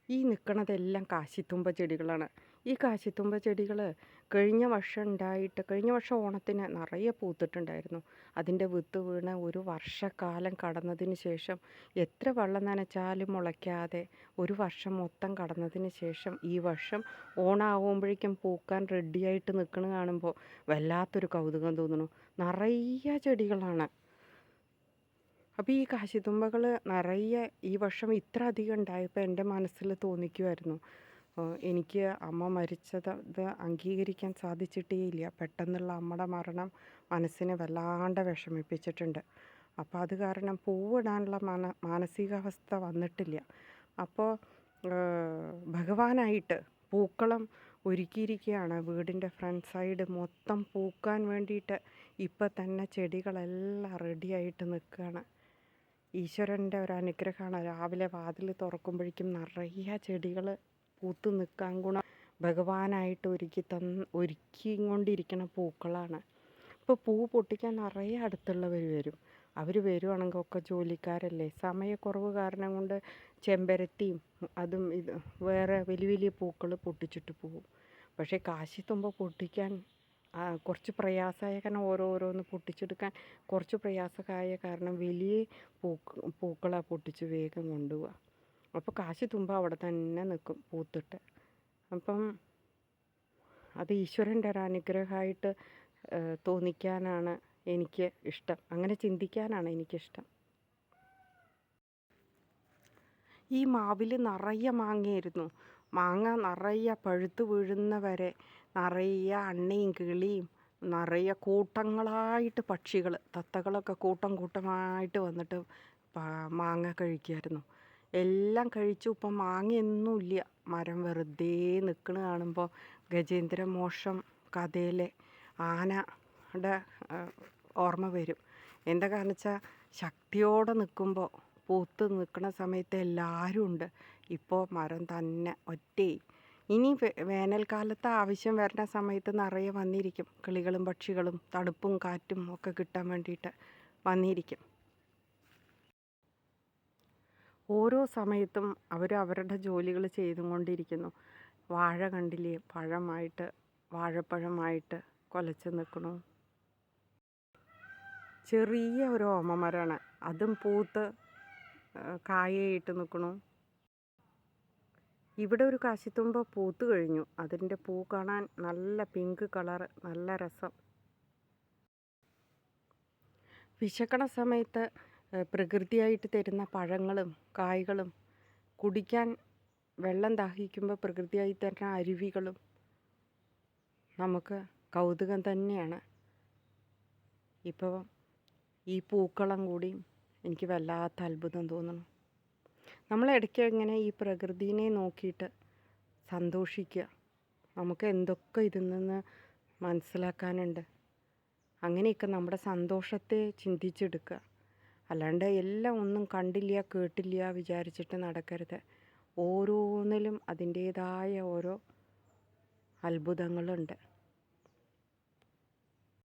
ഈ നിൽക്കണതെല്ലാം കാശിത്തുമ്പ ചെടികളാണ്. ഈ കാശിത്തുമ്പ ചെടികൾ കഴിഞ്ഞ വർഷം ഓണത്തിന് നിറയെ പൂത്തിട്ടുണ്ടായിരുന്നു. അതിൻ്റെ വിത്ത് വീണ് ഒരു വർഷക്കാലം കടന്നതിന് ശേഷം, എത്ര വെള്ളം നനച്ചാലും മുളയ്ക്കാതെ ഒരു വർഷം മൊത്തം കടന്നതിന് ശേഷം ഈ വർഷം ഓണാകുമ്പോഴേക്കും പൂക്കാൻ റെഡിയായിട്ട് നിൽക്കണ കാണുമ്പോൾ വല്ലാത്തൊരു കൗതുകം തോന്നുന്നു. നിറയെ ചെടികളാണ്. അപ്പോൾ ഈ കാശിത്തുമ്പകൾ നിറയെ ഈ വർഷം ഇത്ര അധികം ഉണ്ടായപ്പോൾ എൻ്റെ മനസ്സിൽ തോന്നിക്കുമായിരുന്നു, എനിക്ക് അമ്മ മരിച്ചത് അംഗീകരിക്കാൻ സാധിച്ചിട്ടേ ഇല്ല. പെട്ടെന്നുള്ള അമ്മയുടെ മരണം മനസ്സിനെ വല്ലാണ്ട് വിഷമിപ്പിച്ചിട്ടുണ്ട്. അപ്പോൾ അത് കാരണം പൂവിടാനുള്ള മാനസികാവസ്ഥ വന്നിട്ടില്ല. അപ്പോൾ ഭഗവാനായിട്ട് പൂക്കളം ഒരുക്കിയിരിക്കുകയാണ്. വീടിൻ്റെ ഫ്രണ്ട് സൈഡ് മൊത്തം പൂക്കാൻ വേണ്ടിയിട്ട് ഇപ്പം തന്നെ ചെടികളെല്ലാം റെഡിയായിട്ട് നിൽക്കുകയാണ്. ഈശ്വരൻ്റെ ഒരു അനുഗ്രഹമാണ്. രാവിലെ വാതിൽ തുറക്കുമ്പോഴേക്കും നിറയെ ചെടികൾ പൂത്ത് നിൽക്കാൻ ഗുണം ഭഗവാനായിട്ട് ഒരുക്കിക്കൊണ്ടിരിക്കുന്ന പൂക്കളാണ്. ഇപ്പോൾ പൂ പൊട്ടിക്കാൻ നിറയെ അടുത്തുള്ളവർ വരും. അവർ വരുവാണെങ്കിൽ ഒക്കെ ജോലിക്കാരല്ലേ. സമയക്കുറവ് കാരണം കൊണ്ട് ചെമ്പരത്തിയും അതും ഇത് വേറെ വലിയ വലിയ പൂക്കൾ പൊട്ടിച്ചിട്ട് പോവും. പക്ഷേ കാശിത്തുമ്പ പൊട്ടിക്കാൻ കുറച്ച് പ്രയാസമായ കാരണം ഓരോന്ന് പൊട്ടിച്ചെടുക്കാൻ കുറച്ച് പ്രയാസമായ കാരണം വലിയ പൂക്കളാണ് പൊട്ടിച്ച് വേഗം കൊണ്ടുപോവുക. അപ്പോൾ കാശിത്തുമ്പ അവിടെ തന്നെ നിൽക്കും പൂത്തിട്ട്. അപ്പം അത് ഈശ്വരൻ്റെ ഒരു അനുഗ്രഹമായിട്ട് തോന്നിക്കാനാണ് എനിക്ക് ഇഷ്ടം. അങ്ങനെ ചിന്തിക്കാനാണ് എനിക്കിഷ്ടം. ഈ മാവിൽ നിറയെ മാങ്ങയായിരുന്നു. മാങ്ങ നിറയെ പഴുത്ത് വീഴുന്നവരെ നിറയെ അണ്ണയും കിളിയും നിറയെ കൂട്ടങ്ങളായിട്ട് പക്ഷികൾ, തത്തകളൊക്കെ കൂട്ടമായിട്ട് വന്നിട്ട് മാങ്ങ കഴിക്കുമായിരുന്നു. എല്ലാം കഴിച്ചു. ഇപ്പം മാങ്ങയൊന്നുമില്ല. മരം വെറുതെ നിൽക്കണ കാണുമ്പോൾ ഗജേന്ദ്രമോക്ഷം കഥയിലെ ആനയുടെ ഓർമ്മ വരും. എന്താ കാരണം വെച്ചാൽ ശക്തിയോടെ നിൽക്കുമ്പോൾ പൂത്ത് നിൽക്കുന്ന സമയത്ത് എല്ലാവരും ഉണ്ട്. ഇപ്പോൾ മരം തന്നെ ഒറ്റയായി. ഇനി വേനൽക്കാലത്ത് ആവശ്യം വരുന്ന സമയത്ത് നിറയെ വന്നിരിക്കും. കിളികളും പക്ഷികളും തണുപ്പും കാറ്റും ഒക്കെ കിട്ടാൻ വേണ്ടിയിട്ട് വന്നിരിക്കും. ഓരോ സമയത്തും അവർ അവരുടെ ജോലികൾ ചെയ്തുകൊണ്ടിരിക്കുന്നു. വാഴ കണ്ടില്ലേ, വാഴപ്പഴമായിട്ട് കൊലച്ച് നിൽക്കണു. ചെറിയ ഒരു ഓമമരമാണ്, അതും പൂത്ത് കായയിട്ട് നിൽക്കണു. ഇവിടെ ഒരു കാശിത്തുമ്പ പൂത്ത് കഴിഞ്ഞു. അതിൻ്റെ പൂ കാണാൻ നല്ല പിങ്ക് കളറ്, നല്ല രസം. വിശക്കണ സമയത്ത് പ്രകൃതിയായിട്ട് തരുന്ന പഴങ്ങളും കായ്കളും, കുടിക്കാൻ വെള്ളം ദാഹിക്കുമ്പോൾ പ്രകൃതിയായി തരുന്ന അരുവികളും നമുക്ക് കൗതുകം തന്നെയാണ്. ഇപ്പോൾ ഈ പൂക്കളം കൂടി എനിക്ക് വല്ലാത്ത അത്ഭുതം തോന്നുന്നു. നമ്മളിടയ്ക്ക് ഇങ്ങനെ ഈ പ്രകൃതിനെ നോക്കിയിട്ട് സന്തോഷിക്കുക. നമുക്ക് എന്തൊക്കെ ഇതിൽ നിന്ന് മനസ്സിലാക്കാനുണ്ട്. അങ്ങനെയൊക്കെ നമ്മുടെ സന്തോഷത്തെ ചിന്തിച്ചെടുക്കുക. അല്ലാണ്ട് എല്ലാം ഒന്നും കണ്ടില്ല കേട്ടില്ല വിചാരിച്ചിട്ട് നടക്കരുത്. ഓരോന്നിലും അതിൻ്റേതായ ഓരോ അത്ഭുതങ്ങളുണ്ട്.